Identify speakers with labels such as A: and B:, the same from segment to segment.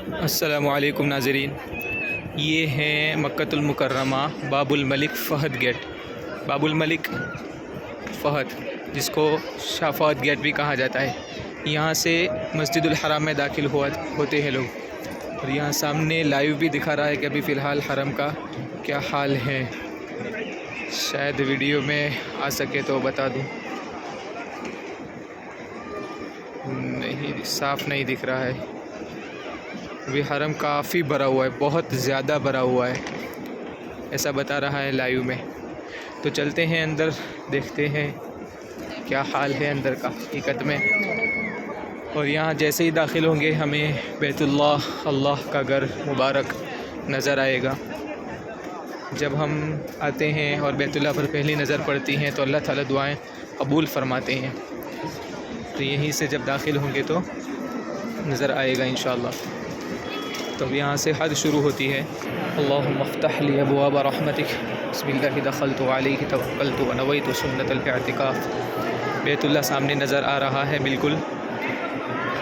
A: अस्सलामु अलैकुम नाज़रीन, ये है मक्कतुल मुकर्रमा बाबुल मलिक फ़हद गेट। बाबुल मलिक फ़हद, जिसको शाह फ़हद गेट भी कहा जाता है। यहाँ से मस्जिदुल हराम में दाखिल होते हैं लोग। और यहाँ सामने लाइव भी दिखा रहा है कि अभी फ़िलहाल हरम का क्या हाल है। शायद वीडियो में आ सके तो बता दूँ। नहीं, साफ़ नहीं दिख रहा है। अभी हरम काफ़ी भरा हुआ है, बहुत ज़्यादा भरा हुआ है, ऐसा बता रहा है लाइव में। तो चलते हैं अंदर, देखते हैं क्या हाल है अंदर का हकीकत में। और यहाँ जैसे ही दाखिल होंगे हमें बैतुल्लाह, अल्लाह का घर मुबारक नज़र आएगा। जब हम आते हैं और बैतुल्लाह पर पहली नज़र पड़ती हैं तो अल्लाह ताला दुआएं कबूल फ़रमाते हैं। तो यहीं से जब दाखिल होंगे तो नज़र आएगा इंशाअल्लाह। तो यहाँ से हद शुरू होती है। अल्लाहुम्मा फ़्तह ली अबवाब रहमतिक बिस्मिल्लाहि दख़लतु अलैहि तवक्कलतु व नवैतु सुन्नतल इअ्तिकाफ़। बैतुल्लाह सामने नज़र आ रहा है बिल्कुल।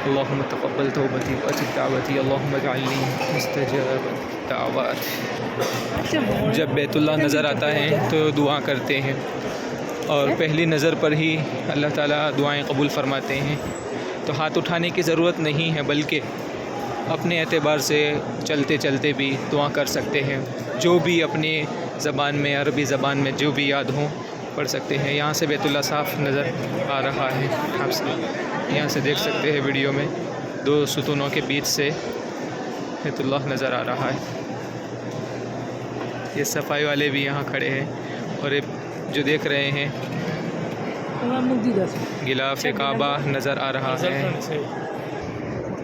A: अल्लाहुम्मा तक़ब्बल तौबती व अजिब दावती अल्लाहुम्मा जअलनी मुस्तजाब दावत। जब बैतुल्लाह नज़र आता है तो दुआ करते हैं और पहली नज़र पर ही अल्लाह ताला दुआएं कबूल फ़रमाते हैं। तो हाथ उठाने की ज़रूरत नहीं है, बल्कि अपने एतबार से चलते चलते भी दुआ कर सकते हैं। जो भी अपनी ज़बान में, अरबी ज़बान में जो भी याद हो पढ़ सकते हैं। यहाँ से बैतुल्लाह साफ़ नज़र आ रहा है। आप यहाँ से देख सकते हैं वीडियो में, दो सुतूनों के बीच से बैतुल्लाह नज़र आ रहा है। ये सफाई वाले भी यहाँ खड़े हैं और ये जो देख रहे हैं गिलाफ़ काबा नज़र आ रहा है।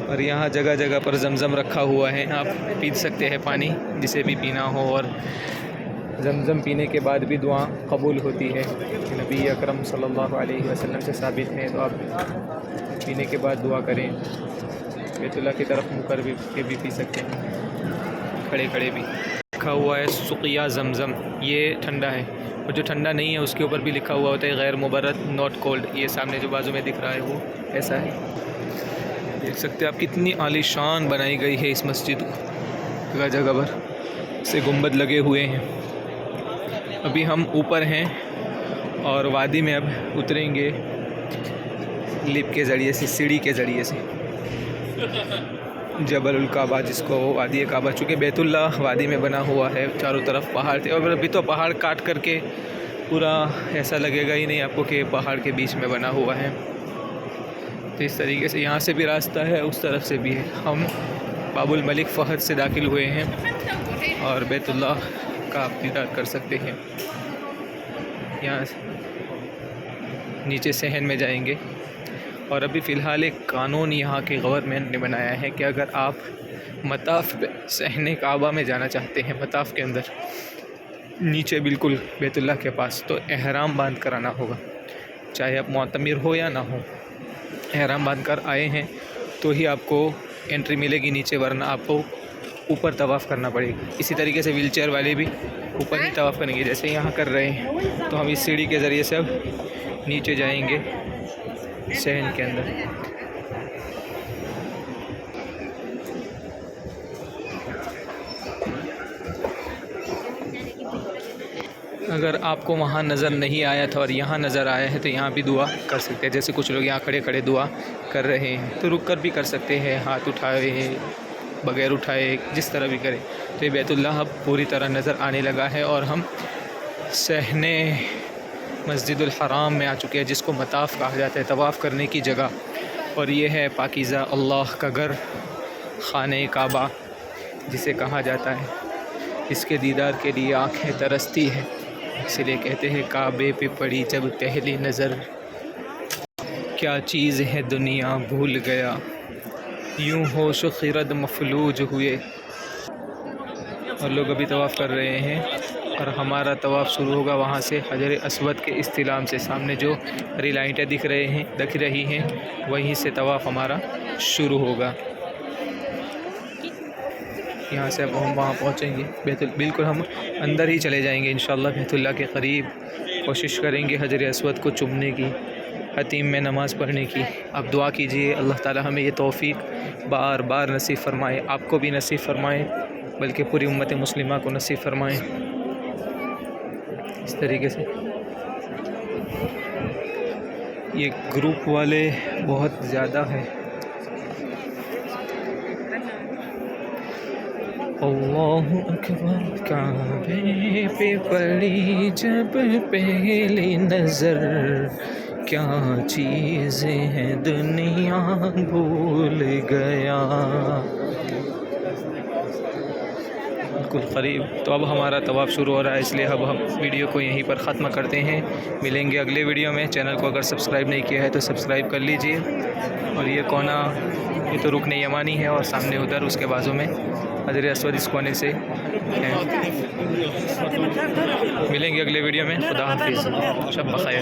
A: और यहाँ जगह जगह पर जमज़म रखा हुआ है, आप पी सकते हैं पानी जिसे भी पीना हो। और जमज़म पीने के बाद भी दुआ कबूल होती है। नबी अकरम सल्लल्लाहु अलैहि वसल्लम से साबित है। तो आप पीने के बाद दुआ करें। बैतुल्लाह की तरफ मुँह कर भी पी सकते हैं, खड़े खड़े भी। लिखा हुआ है सुक़िया ज़मज़म, ये ठंडा है। और जो ठंडा नहीं है उसके ऊपर भी लिखा हुआ होता है गैर मुबर्रद, नॉट कोल्ड। ये सामने जो बाजू में दिख रहा है वो ऐसा है। देख सकते हैं आप कितनी आलीशान बनाई गई है इस मस्जिद को। जगह जगह पर से गुंबद लगे हुए हैं। अभी हम ऊपर हैं और वादी में अब उतरेंगे लिफ्ट के ज़रिए से, सीढ़ी के ज़रिए से। जबल काबा, जिसको वादी काबा, चूँकि बैतुल्लाह वादी में बना हुआ है, चारों तरफ पहाड़ थे। और अभी तो पहाड़ काट करके पूरा ऐसा लगेगा ही नहीं आपको कि पहाड़ के बीच में बना हुआ है। तो इस तरीके से यहाँ से भी रास्ता है, उस तरफ से भी है। हम बाबुल मलिक फ़हद से दाखिल हुए हैं और बैतुल्लाह का आप दीदार कर सकते हैं। यहाँ नीचे सहन में जाएंगे। और अभी फ़िलहाल एक कानून यहाँ के गवर्नमेंट ने बनाया है कि अगर आप मताफ़ सहने काबा में जाना चाहते हैं, मताफ़ के अंदर नीचे बिल्कुल बैतुल्लाह के पास, तो एहराम बांध कर आना होगा। चाहे आप मुअतमिर हो या ना हो, एहराम बांध कर आए हैं तो ही आपको एंट्री मिलेगी नीचे, वरना आपको ऊपर तवाफ़ करना पड़ेगा। इसी तरीके से व्हीलचेयर वाले भी ऊपर ही तवाफ़ करेंगे, जैसे यहाँ कर रहे हैं। तो हम इस सीढ़ी के ज़रिए से अब नीचे जाएंगे सहन के अंदर। अगर आपको वहाँ नज़र नहीं आया था और यहाँ नज़र आया है तो यहाँ भी दुआ कर सकते हैं। जैसे कुछ लोग यहाँ खड़े खड़े दुआ कर रहे हैं, तो रुक कर भी कर सकते हैं, हाथ उठाए बग़ैर उठाए, जिस तरह भी करें। तो ये बैतुल्लाह अब पूरी तरह नज़र आने लगा है और हम सहने मस्जिदुल हराम में आ चुके हैं, जिसको मताफ़ कहा जाता है, तवाफ़ करने की जगह। और ये है पाकीज़ा अल्लाह का घर, खाने काबा जिसे कहा जाता है। इसके दीदार के लिए आँखें तरसती हैं, इसलिए कहते हैं काबे पे पड़ी जब पहली नज़र, क्या चीज़ है दुनिया भूल गया, यूँ होश खिरद मफलूज हुए। और लोग अभी तवाफ़ कर रहे हैं और हमारा तवाफ़ शुरू होगा वहाँ से हजर अस्वद के इस्तिलाम से। सामने जो हरी लाइटें दिख रही हैं वहीं से तवाफ़ हमारा शुरू होगा। यहाँ से अब हम वहाँ पहुँचेंगे बिल्कुल हम अंदर ही चले जाएंगे इंशाअल्लाह बैतुल्लाह के करीब। कोशिश करेंगे हजर अस्वद को चूमने की। हतीम में नमाज़ पढ़ने की। आप दुआ कीजिए अल्लाह ताला हमें ये तौफ़ीक बार बार नसीब फ़रमाए, आपको भी नसीब फ़रमाए, बल्कि पूरी उम्मत मुस्लिमा को नसीब फ़रमाए। इस तरीके से ये ग्रुप वाले बहुत ज़्यादा है। अल्लाहु अकबर। काबे पे पड़ी जब पहली नज़र, क्या चीज़ें हैं दुनिया भूल गया। बिल्कुल करीब। तो अब हमारा तवाफ़ शुरू हो रहा है, इसलिए अब हम वीडियो को यहीं पर ख़त्म करते हैं। मिलेंगे अगले वीडियो में। चैनल को अगर सब्सक्राइब नहीं किया है तो सब्सक्राइब कर लीजिए। और ये कोना, ये तो रुकने यमानी है, और सामने उधर उसके बाजू में हजर अस्वद इस कोने से है। मिलेंगे अगले वीडियो में। खुदा हाफिज़। शब बख़ैर।